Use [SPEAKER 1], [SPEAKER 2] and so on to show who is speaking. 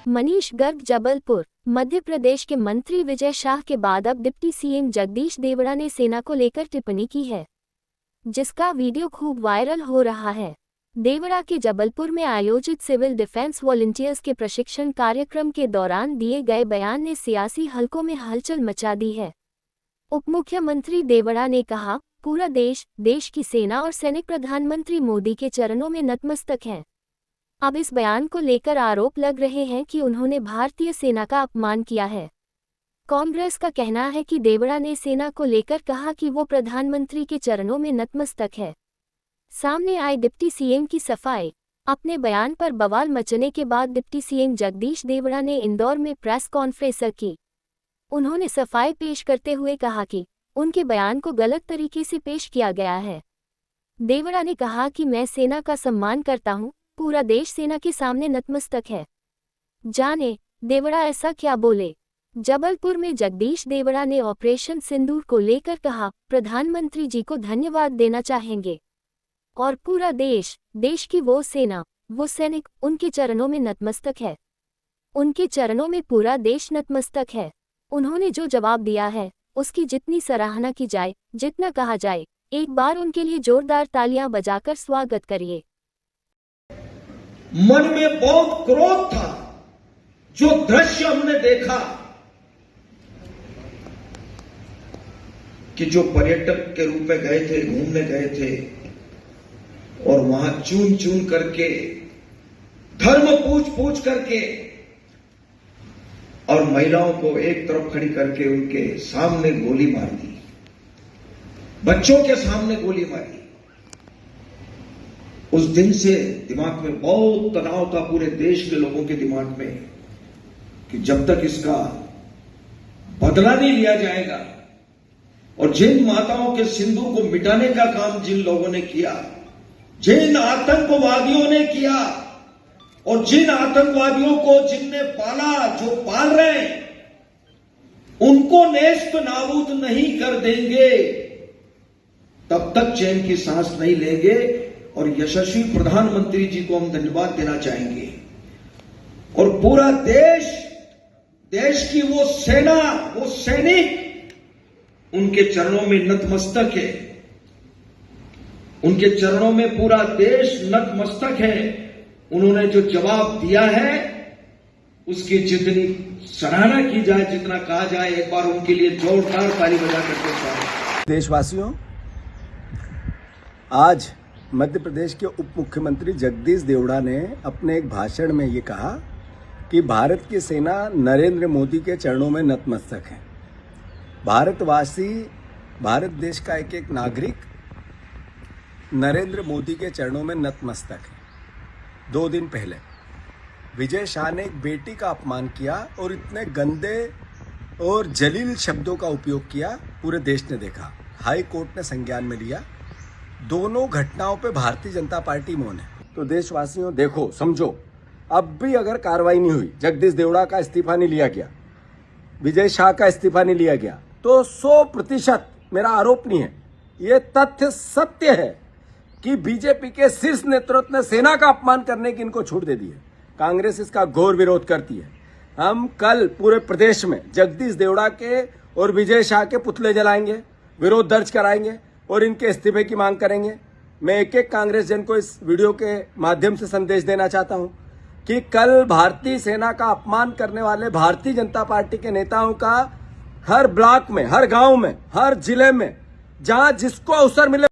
[SPEAKER 1] मनीष गर्ग जबलपुर। मध्य प्रदेश के मंत्री विजय शाह के बाद अब डिप्टी सीएम जगदीश देवड़ा ने सेना को लेकर टिप्पणी की है, जिसका वीडियो खूब वायरल हो रहा है। देवड़ा के जबलपुर में आयोजित सिविल डिफेंस वॉलंटियर्स के प्रशिक्षण कार्यक्रम के दौरान दिए गए बयान ने सियासी हलकों में हलचल मचा दी है। उप मुख्यमंत्री देवड़ा ने कहा, पूरा देश की सेना और सैनिक प्रधानमंत्री मोदी के चरणों में नतमस्तक हैं। अब इस बयान को लेकर आरोप लग रहे हैं कि उन्होंने भारतीय सेना का अपमान किया है। कांग्रेस का कहना है कि देवड़ा ने सेना को लेकर कहा कि वो प्रधानमंत्री के चरणों में नतमस्तक है। सामने आए डिप्टी सीएम की सफाई। अपने बयान पर बवाल मचने के बाद डिप्टी सीएम जगदीश देवड़ा ने इंदौर में प्रेस कॉन्फ्रेंस की। उन्होंने सफाई पेश करते हुए कहा कि उनके बयान को गलत तरीके से पेश किया गया है। देवड़ा ने कहा कि मैं सेना का सम्मान करता हूं, पूरा देश सेना के सामने नतमस्तक है। जाने देवड़ा ऐसा क्या बोले। जबलपुर में जगदीश देवड़ा ने ऑपरेशन सिंदूर को लेकर कहा, प्रधानमंत्री जी को धन्यवाद देना चाहेंगे और पूरा देश की वो सेना, वो सैनिक उनके चरणों में नतमस्तक है। उनके चरणों में पूरा देश नतमस्तक है। उन्होंने जो जवाब दिया है उसकी जितनी सराहना की जाए, जितना कहा जाए, एक बार उनके लिए जोरदार तालियां बजाकर स्वागत करिए।
[SPEAKER 2] मन में बहुत क्रोध था। जो दृश्य हमने देखा कि जो पर्यटक के रूप में गए थे, घूमने गए थे और वहां चून चून करके, धर्म पूछ करके और महिलाओं को एक तरफ खड़ी करके उनके सामने गोली मार दी, बच्चों के सामने गोली मारी। उस दिन से दिमाग में बहुत तनाव था, पूरे देश के लोगों के दिमाग में, कि जब तक इसका बदला नहीं लिया जाएगा और जिन माताओं के सिंदूर को मिटाने का काम जिन लोगों ने किया, जिन आतंकवादियों ने किया और जिन आतंकवादियों को जिनने पाला, जो पाल रहे हैं, उनको नेस्त नाबूद नहीं कर देंगे तब तक चैन की सांस नहीं लेंगे। और यशस्वी प्रधानमंत्री जी को हम धन्यवाद देना चाहेंगे। और पूरा देश की वो सेना, वो सैनिक उनके चरणों में नतमस्तक है। उनके चरणों में पूरा देश नतमस्तक है। उन्होंने जो जवाब दिया है उसकी जितनी सराहना की जाए, जितना कहा जाए, एक बार उनके लिए जोरदार ताली बजा करके।
[SPEAKER 3] देशवासियों, आज मध्य प्रदेश के उप मुख्यमंत्री जगदीश देवड़ा ने अपने एक भाषण में ये कहा कि भारत की सेना नरेंद्र मोदी के चरणों में नतमस्तक है। भारतवासी, भारत देश का एक एक नागरिक नरेंद्र मोदी के चरणों में नतमस्तक है। 2 दिन पहले विजय शाह ने एक बेटी का अपमान किया और इतने गंदे और जलील शब्दों का उपयोग किया, पूरे देश ने देखा। हाई कोर्ट ने संज्ञान में लिया। दोनों घटनाओं पे भारतीय जनता पार्टी मौन है। तो देशवासियों, देखो, समझो, अब भी अगर कार्रवाई नहीं हुई, जगदीश देवड़ा का इस्तीफा नहीं लिया गया, विजय शाह का इस्तीफा नहीं लिया गया, तो 100% मेरा आरोप नहीं है, ये तथ्य सत्य है कि बीजेपी के शीर्ष नेतृत्व ने सेना का अपमान करने की इनको छूट दे दी है। कांग्रेस इसका घोर विरोध करती है। हम कल पूरे प्रदेश में जगदीश देवड़ा के और विजय शाह के पुतले जलाएंगे, विरोध दर्ज कराएंगे और इनके इस्तीफे की मांग करेंगे। मैं एक एक कांग्रेस जन को इस वीडियो के माध्यम से संदेश देना चाहता हूं कि कल भारतीय सेना का अपमान करने वाले भारतीय जनता पार्टी के नेताओं का हर ब्लॉक में, हर गांव में, हर जिले में, जहां जिसको अवसर मिले